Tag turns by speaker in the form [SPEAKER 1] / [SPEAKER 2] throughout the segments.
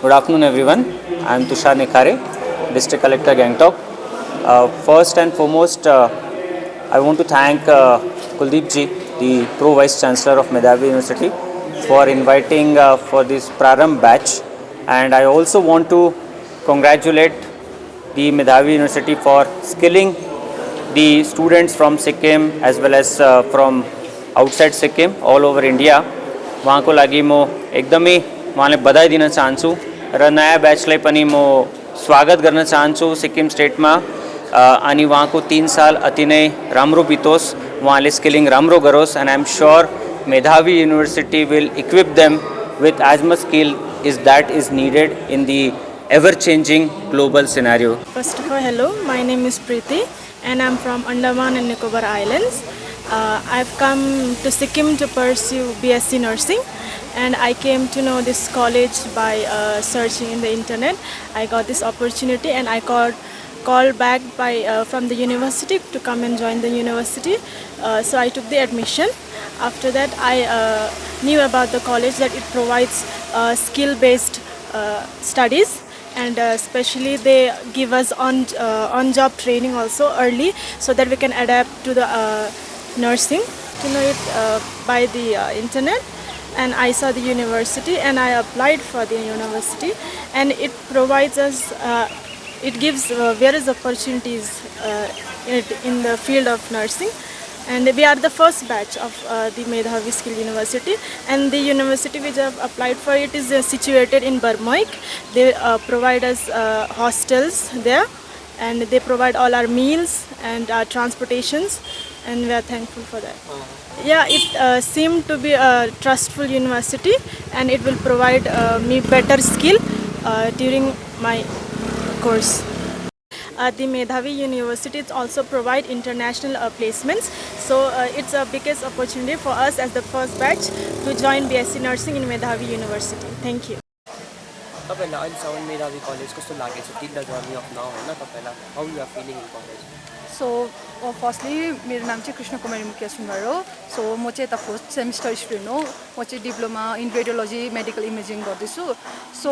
[SPEAKER 1] Good afternoon, everyone. I am Tushar Nikhare, District Collector, Gangtok. First and foremost, I want to thank Kuldeep ji, the Pro Vice Chancellor of Medhavi University, for inviting for this Prarambh batch. And I also want to congratulate the Medhavi University for skilling the students from Sikkim as well as from outside Sikkim all over India. उहाँको लागि म एकदमै उहाँलाई बधाई दिन चाहन्छु र नयाँ ब्याचलाई पनि म स्वागत गर्न चाहन्छु सिक्किम स्टेटमा अनि उहाँको 3 साल अति नै राम्रो बितोस् उहाँले स्किलिङ राम्रो गरोस् एन्ड आई एम श्योर मेधावी university will equip them with as much skill is that is needed in the ever changing global scenario.
[SPEAKER 2] First of all, hello, my name is Preeti and I'm from Andaman and Nicobar Islands. I've come to Sikkim to pursue BSc Nursing and I came to know this college by searching in the internet. I got this opportunity and I got called back by from the university to come and join the university. So I took the admission. After that, I knew about the college that it provides skill-based studies, and especially they give us on-job training also early, so that we can adapt to the nursing. To know it by the internet, and I saw the university, and I applied for the university, and it provides us. It gives various opportunities in the field of nursing. And we are the first batch of the Medhavi Skill University, and the university which I have applied for it is situated in Barmoik. They provide us hostels there, and they provide all our meals and our transportations, and we are thankful for that. Yeah, it seemed to be a trustful university, and it will provide me better skill during my course. The Medhavi University also provide international placements, so it's a biggest opportunity for us as the first batch to join BSc Nursing in Medhavi University. Thank you.
[SPEAKER 3] तपाईँलाई अहिलेसम्म मेधावी college कस्तो लागेको छ till the journey of now होइन तपाईँलाई how you are feeling in college
[SPEAKER 4] so firstly मेरो नाम चाहिँ कृष्ण कुमारी मुखिया सुनवार हो सो म चाहिँ यता फर्स्ट सेमिस्टर स्टुडेन्ट हो म चाहिँ diploma in radiology medical imaging गर्दैछु सो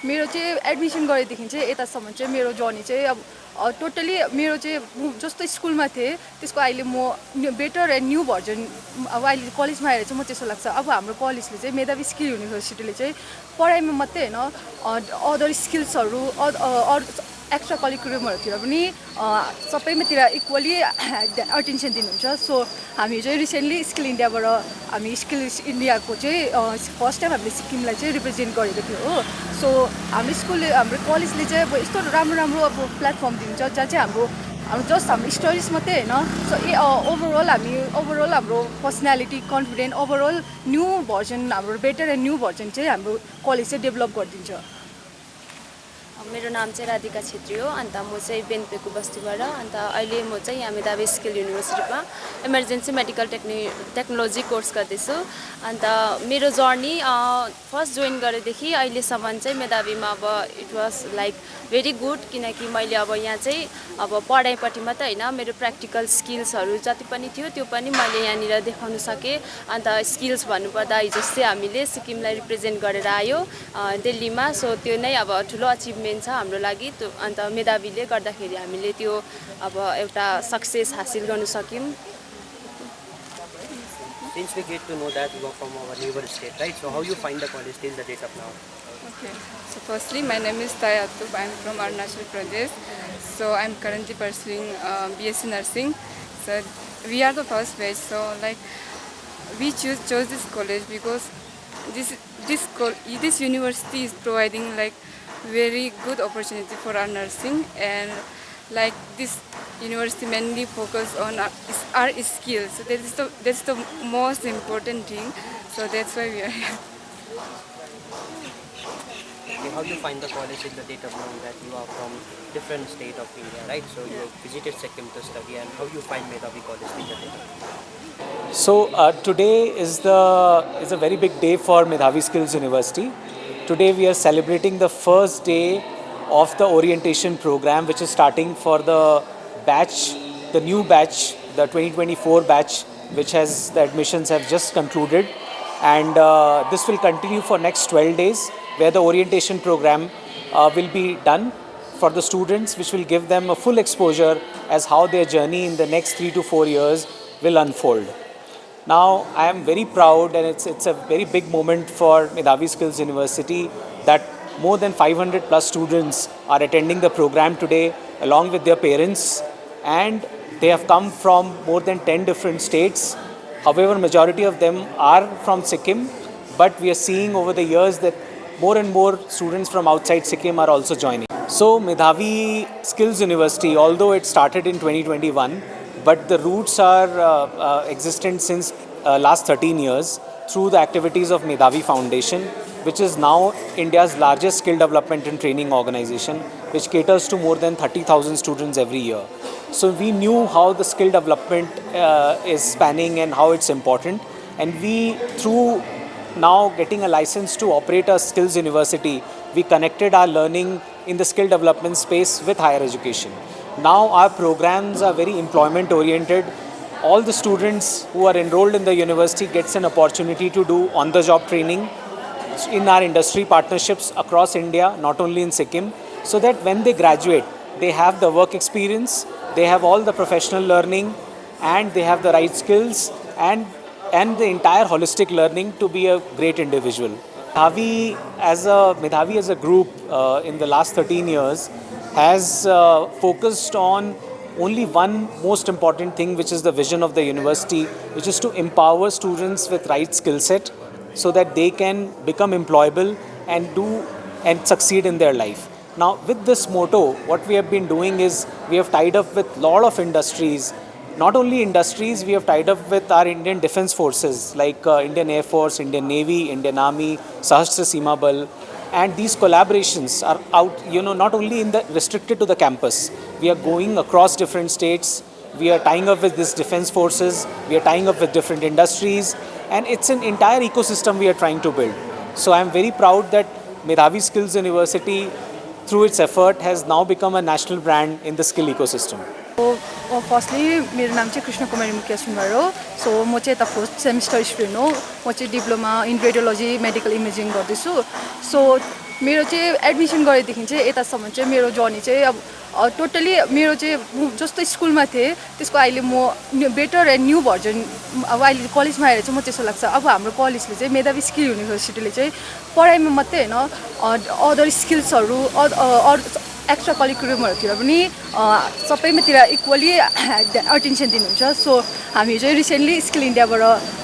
[SPEAKER 4] मेरो चाहिँ एडमिसन गरेदेखि चाहिँ यतासम्म चाहिँ मेरो जर्नी चाहिँ अब टोटली मेरो चाहिँ जस्तो स्कुलमा थिएँ त्यसको अहिले म बेटर एन्ड न्यू भर्जन अब अहिले कलेजमा आएर चाहिँ म त्यस्तो लाग्छ अब हाम्रो कलेजले चाहिँ मेधावी स्किल युनिभर्सिटीले चाहिँ पढाइमा मात्रै होइन अदर स्किल्सहरू अरू एक्स्ट्रा करिकुलमहरूतिर पनि सबैमातिर इक्वली अटेन्सन दिनुहुन्छ सो हामी चाहिँ रिसेन्टली स्किल इन्डियाबाट हामी स्किल इन्डियाको चाहिँ फर्स्ट टाइम हामीले सिक्किमलाई चाहिँ रिप्रेजेन्ट गरेको थियो हो सो हाम्रो स्कुलले हाम्रो कलेजले चाहिँ अब यस्तो राम्रो राम्रो अब प्लेटफर्म दिन्छ जहाँ चाहिँ हाम्रो जस्ट हाम्रो स्टडिज मात्रै होइन सो ओभरअल हाम्रो personality confident overall new version हाम्रो बेटर एन्ड न्यू भर्जन चाहिँ हाम्रो कलेज चाहिँ डेभलप गरिदिन्छ
[SPEAKER 5] मेरो नाम चाहिँ राधिका छेत्री हो अन्त म चाहिँ बेनपेकु बस्तीबाट अन्त अहिले म चाहिँ यहाँ मेधावी स्किल युनिभर्सिटीमा इमर्जेन्सी मेडिकल टेक्नोलोजी कोर्स गर्दैछु अन्त मेरो जर्नी फर्स्ट जोइन गरेदेखि अहिलेसम्म चाहिँ मेधावीमा अब it was like very good किनकि मैले अब यहाँ चाहिँ अब पढाइपट्टि मात्रै होइन मेरो प्र्याक्टिकल स्किल्सहरू जति पनि थियो त्यो पनि मैले यहाँनिर देखाउन सकेँ अन्त स्किल्स भन्नुपर्दा हिजो अस्ति हामीले सिक्किमलाई रिप्रेजेन्ट गरेर आयो दिल्लीमा सो त्यो नै अब ठुलो अचिभमेन्ट छ हाम्रो लागि अन्त मेधावीले गर्दाखेरि हामीले त्यो अब एउटा सक्सेस हासिल गर्न सक्यौँ
[SPEAKER 3] Since we get to know that you are from our neighbor state, right? So how you find the college till the date of now?
[SPEAKER 6] Okay. So firstly, my name is Taya Atub. I'm from Arunachal Pradesh. So I'm currently pursuing BSc Nursing. So we are the first batch. So like we chose this college because this university is providing like very good opportunity for our nursing, and like this university mainly focus on our skills. So that's the most important thing. So that's why we are here.
[SPEAKER 3] Okay, how you find the college in the date of now that you are from different state of India, right? So you have visited Sikkim to study, and how you find Medhavi College in the date of now?
[SPEAKER 1] So today is a very big day for Medhavi Skills University. Today we are celebrating the first day of the orientation program, which is starting for the batch, the new batch, the 2024 batch, which has the admissions have just concluded.
[SPEAKER 7] and this will continue for next 12 days, where the orientation program will be done for the students, which will give them a full exposure as how their journey in the next 3 to 4 years will unfold. Now, I am very proud, and it's a very big moment for Medhavi Skills University that more than 500 plus students are attending the program today along with their parents, and they have come from more than 10 different states. However, majority of them are from Sikkim, but we are seeing over the years that more and more students from outside Sikkim are also joining. So Medhavi Skills University, although it started in 2021, but the roots are existent since last 13 years through the activities of Medhavi Foundation, which is now India's largest skill development and training organization, which caters to more than 30,000 students every year. So we knew how the skill development is spanning and how it's important, and we, through now getting a license to operate a skills university, we connected our learning in the skill development space with higher education. Now our programs are very employment oriented. All the students who are enrolled in the university gets an opportunity to do on-the-job training in our industry partnerships across India, not only in Sikkim, so that when they graduate, they have the work experience, they have all the professional learning, and they have the right skills and the entire holistic learning to be a great individual. Medhavi as a group in the last 13 years has focused on only one most important thing, which is the vision of the university, which is to empower students with right skill set so that they can become employable and do and succeed in their life. Now, with this motto, what we have been doing is we have tied up with a lot of industries. Not only industries, we have tied up with our Indian Defence Forces like Indian Air Force, Indian Navy, Indian Army, Sahastra Seema Bal. And these collaborations are out, not only restricted to the campus. We are going across different states. We are tying up with these defense forces. We are tying up with different industries. And it's an entire ecosystem we are trying to build. So I'm very proud that Medhavi Skills University, through its effort, has now become a national brand in the skill ecosystem.
[SPEAKER 4] Firstly मेरो नाम चाहिँ कृष्ण कुमारी मुखिया सुनवार हो. सो म चाहिँ यता first semester student हो. म चाहिँ diploma in radiology medical imaging गर्दैछु. सो मेरो चाहिँ एडमिसन गरेदेखि चाहिँ यतासम्म चाहिँ मेरो जर्नी चाहिँ अब टोटली मेरो चाहिँ जस्तो स्कुलमा थिएँ त्यसको अहिले म बेटर एन्ड न्यू भर्जन अब अहिले कलेजमा आएर चाहिँ म त्यस्तो लाग्छ. अब हाम्रो कलेजले चाहिँ मेधावी स्किल युनिभर्सिटीले चाहिँ पढाइमा मात्रै होइन अदर स्किल्सहरू एक्स्ट्रा करिकुलमहरूतिर पनि सबैमातिर इक्वली अटेन्सन दिनुहुन्छ. सो हामी चाहिँ रिसेन्टली स्किल इन्डियाबाट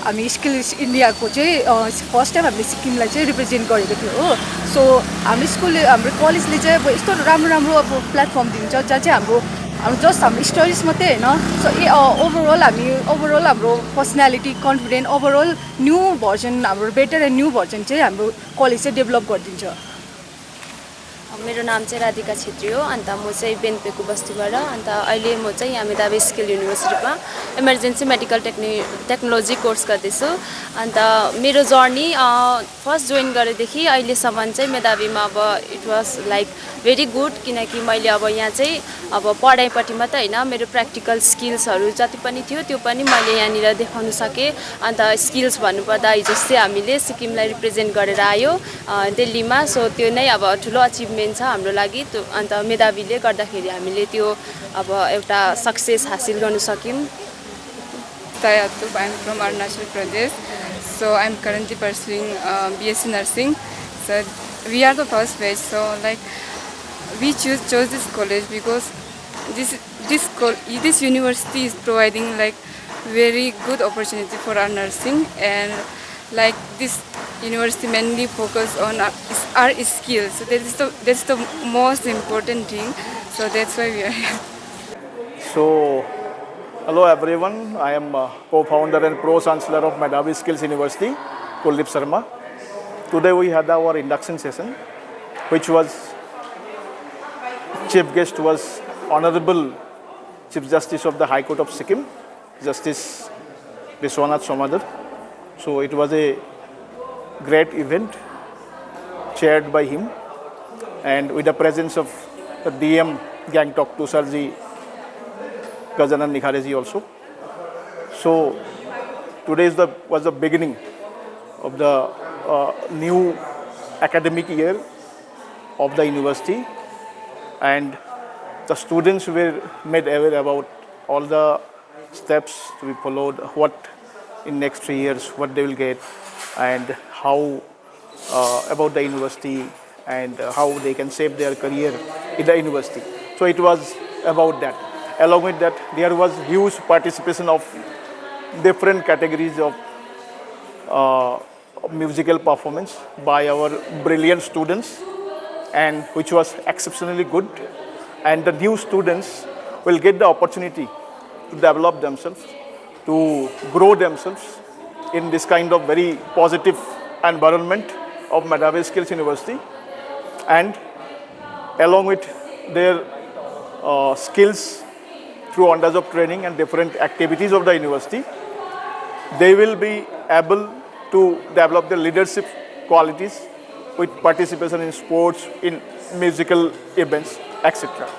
[SPEAKER 4] हामी स्किल इन्डियाको चाहिँ फर्स्ट टाइम हामीले सिक्किमलाई चाहिँ रिप्रेजेन्ट गरेको थियो हो. सो हाम्रो कलेजले चाहिँ अब यस्तो राम्रो राम्रो अब प्लेटफर्म दिन्छ जहाँ चाहिँ हाम्रो जस्ट हाम्रो स्टडिज मात्रै होइन. सो ओभरअल हाम्रो personality confident overall new version हाम्रो बेटर एन्ड न्यू भर्जन चाहिँ हाम्रो कलेज चाहिँ डेभलप गरिदिन्छ.
[SPEAKER 5] मेरो नाम चाहिँ राधिका छेत्री हो. अन्त म चाहिँ बेनपेको बस्तीबाट. अन्त अहिले म चाहिँ यहाँ मेधावी स्किल युनिभर्सिटीमा इमर्जेन्सी मेडिकल टेक्नोलोजी कोर्स गर्दैछु. अन्त मेरो जर्नी फर्स्ट जोइन गरेदेखि अहिलेसम्म चाहिँ मेधावीमा अब it was like very good, किनकि मैले अब यहाँ चाहिँ अब पढाइपट्टि मात्रै होइन मेरो प्र्याक्टिकल स्किल्सहरू जति पनि थियो त्यो पनि मैले यहाँनिर देखाउन सकेँ. अन्त स्किल्स भन्नुपर्दा हिजो चाहिँ हामीले सिक्किमलाई रिप्रेजेन्ट गरेर आयो दिल्लीमा. सो त्यो नै अब ठुलो अचिभमेन्ट छ हाम्रो लागि. अन्त मेधावीले गर्दाखेरि हामीले त्यो अब एउटा सक्सेस हासिल गर्न सक्यौँ.
[SPEAKER 6] Tayatub, I'm from Arunachal Pradesh. So I'm currently pursuing BSc Nursing. So we are the first batch. So like we chose this college because this university is providing like very good opportunity for our nursing, and like this university mainly focus on our skills. So that's the most important thing. So that's why we are here.
[SPEAKER 8] So, hello everyone. I am co-founder and pro-chancellor of Medhavi Skills University, Kuldeep Sharma. Today we had our induction session, which was chief guest was Honorable Chief Justice of the High Court of Sikkim, Justice Vishwanath Somadar. So it was a great event chaired by him, and with the presence of the DM Gangtok Tusarji, Gajanan Nikhareji also. So today was the beginning of the new academic year of the university, and the students were made aware about all the steps to be followed, what in next 3 years, what they will get, and how about the university, and how they can shape their career in the university. So it was about that. Along with that, there was huge participation of different categories of musical performance by our brilliant students, and which was exceptionally good. And the new students will get the opportunity to develop themselves, to grow themselves in this kind of very positive environment of Madhavi Skills University. And along with their skills through on-the-job training and different activities of the university, they will be able to develop their leadership qualities with participation in sports, in musical events, etc.